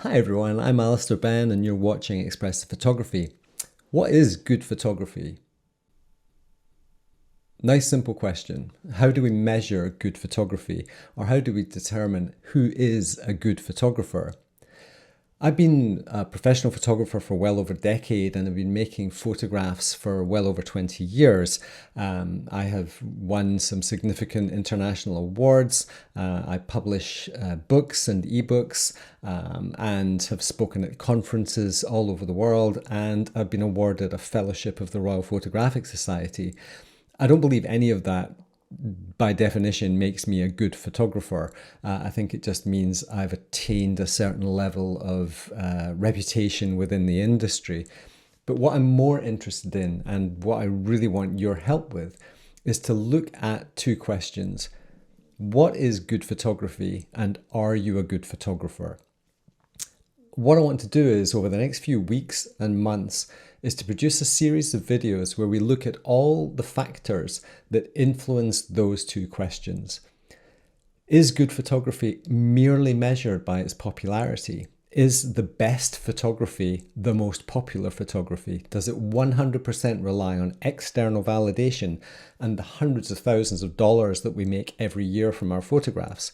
Hi everyone, I'm Alister Benn and you're watching Expressive Photography. What is good photography? Nice simple question. How do we measure good photography? Or how do we determine who is a good photographer? I've been a professional photographer for well over a decade and I've been making photographs for well over 20 years. I have won some significant international awards. I publish books and eBooks and have spoken at conferences all over the world, and I've been awarded a fellowship of the Royal Photographic Society. I don't believe any of that by definition makes me a good photographer. I think it just means I've attained a certain level of reputation within the industry. But what I'm more interested in, and what I really want your help with, is to look at two questions. What is good photography, and are you a good photographer? What I want to do is, over the next few weeks and months, is to produce a series of videos where we look at all the factors that influence those two questions. Is good photography merely measured by its popularity? Is the best photography the most popular photography? Does it 100% rely on external validation and the hundreds of thousands of dollars that we make every year from our photographs?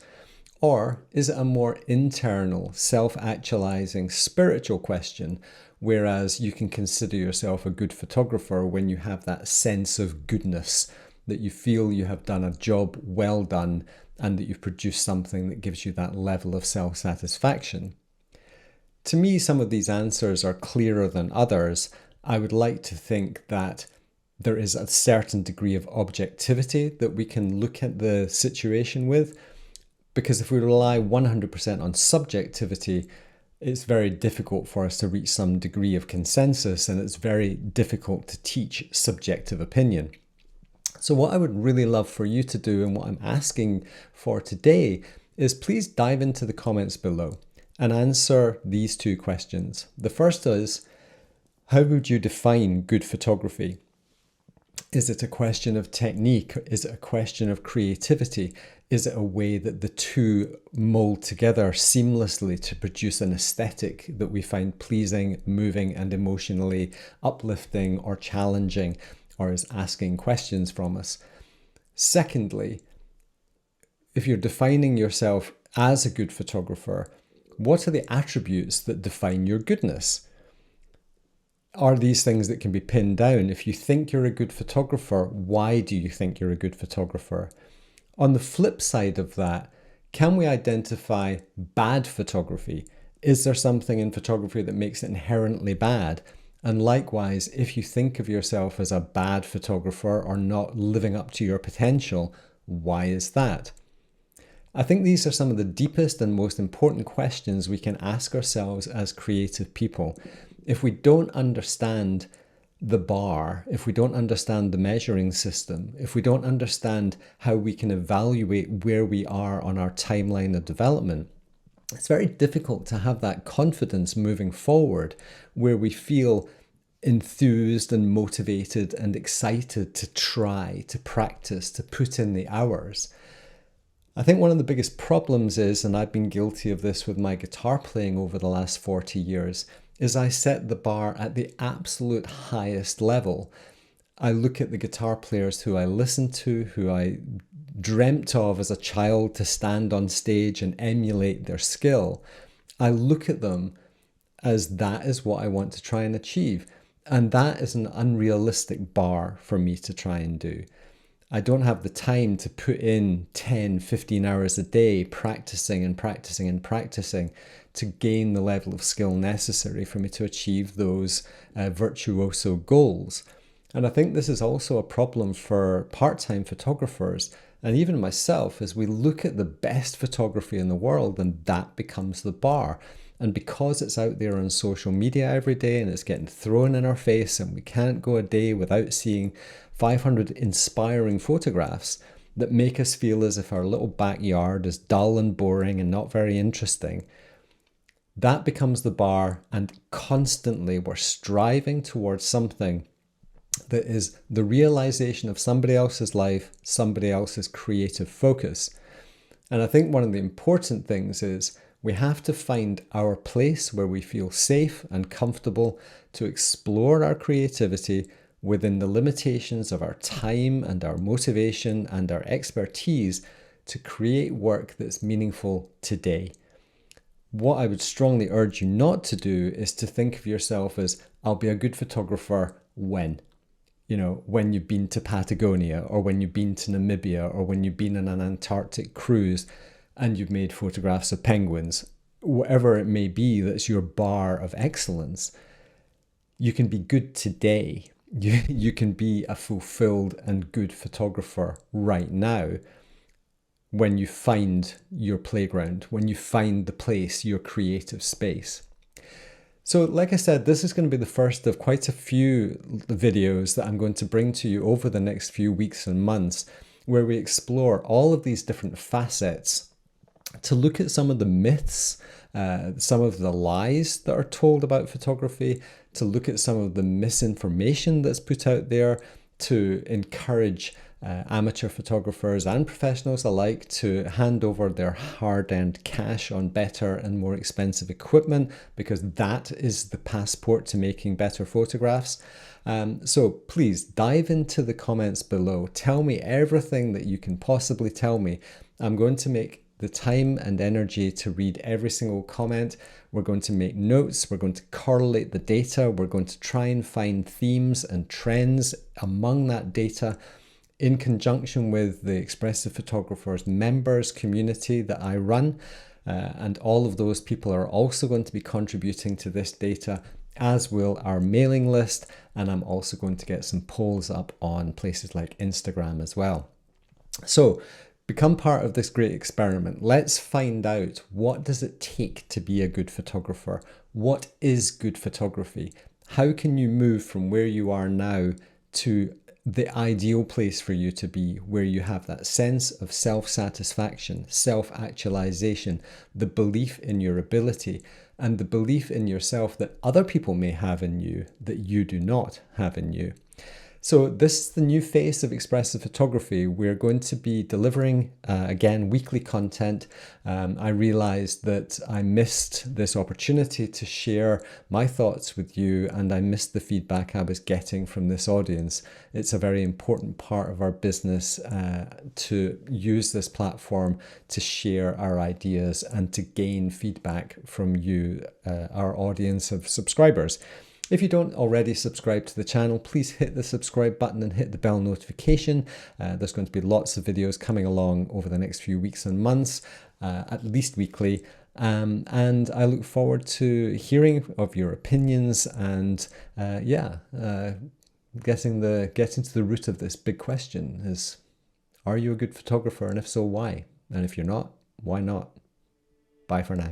Or is it a more internal, self-actualizing, spiritual question, whereas you can consider yourself a good photographer when you have that sense of goodness, that you feel you have done a job well done and that you've produced something that gives you that level of self-satisfaction? To me, some of these answers are clearer than others. I would like to think that there is a certain degree of objectivity that we can look at the situation with, because if we rely 100% on subjectivity, it's very difficult for us to reach some degree of consensus, and it's very difficult to teach subjective opinion. So what I would really love for you to do, and what I'm asking for today, is please dive into the comments below and answer these two questions. The first is, how would you define good photography? Is it a question of technique? Is it a question of creativity? Is it a way that the two mold together seamlessly to produce an aesthetic that we find pleasing, moving, and emotionally uplifting or challenging, or is asking questions from us? Secondly, if you're defining yourself as a good photographer, what are the attributes that define your goodness? Are these things that can be pinned down? If you think you're a good photographer, why do you think you're a good photographer? On the flip side of that, can we identify bad photography? Is there something in photography that makes it inherently bad? And likewise, if you think of yourself as a bad photographer or not living up to your potential, why is that? I think these are some of the deepest and most important questions we can ask ourselves as creative people. If we don't understand the bar, if we don't understand the measuring system, if we don't understand how we can evaluate where we are on our timeline of development, it's very difficult to have that confidence moving forward where we feel enthused and motivated and excited to try, to practice, to put in the hours. I think one of the biggest problems is, and I've been guilty of this with my guitar playing over the last 40 years, is I set the bar at the absolute highest level. I look at the guitar players who I listen to, who I dreamt of as a child to stand on stage and emulate their skill. I look at them as that is what I want to try and achieve. And that is an unrealistic bar for me to try and do. I don't have the time to put in 10, 15 hours a day practicing and practicing and practicing to gain the level of skill necessary for me to achieve those virtuoso goals. And I think this is also a problem for part-time photographers and even myself, as we look at the best photography in the world and that becomes the bar. And because it's out there on social media every day and it's getting thrown in our face and we can't go a day without seeing 500 inspiring photographs that make us feel as if our little backyard is dull and boring and not very interesting, that becomes the bar, and constantly we're striving towards something that is the realization of somebody else's life, somebody else's creative focus. And I think one of the important things is We have to find our place where we feel safe and comfortable to explore our creativity within the limitations of our time and our motivation and our expertise to create work that's meaningful today. What I would strongly urge you not to do is to think of yourself as, I'll be a good photographer when? When you've been to Patagonia, or when you've been to Namibia, or when you've been on an Antarctic cruise and you've made photographs of penguins. Whatever it may be that's your bar of excellence, you can be good today. You can be a fulfilled and good photographer right now when you find your playground, when you find the place, your creative space. So like I said, this is going to be the first of quite a few videos that I'm going to bring to you over the next few weeks and months, where we explore all of these different facets to look at some of the myths, some of the lies that are told about photography, to look at some of the misinformation that's put out there, to encourage amateur photographers and professionals alike to hand over their hard-earned cash on better and more expensive equipment, because that is the passport to making better photographs. So please dive into the comments below. Tell me everything that you can possibly tell me. I'm going to make the time and energy to read every single comment. We're going to make notes. We're going to correlate the data. We're going to try and find themes and trends among that data, in conjunction with the Expressive Photographers members community that I run. And all of those people are also going to be contributing to this data, as will our mailing list. And I'm also going to get some polls up on places like Instagram as well. So become part of this great experiment. Let's find out, what does it take to be a good photographer? What is good photography? How can you move from where you are now to the ideal place for you to be, where you have that sense of self-satisfaction, self-actualization, the belief in your ability, and the belief in yourself that other people may have in you that you do not have in you. So this is the new face of expressive photography. We're going to be delivering, again, weekly content. I realized that I missed this opportunity to share my thoughts with you, and I missed the feedback I was getting from this audience. It's a very important part of our business to use this platform to share our ideas and to gain feedback from you, our audience of subscribers. If you don't already subscribe to the channel, please hit the subscribe button and hit the bell notification. There's going to be lots of videos coming along over the next few weeks and months, at least weekly. And I look forward to hearing of your opinions and getting to the root of this big question is, are you a good photographer? And if so, why? And if you're not, why not? Bye for now.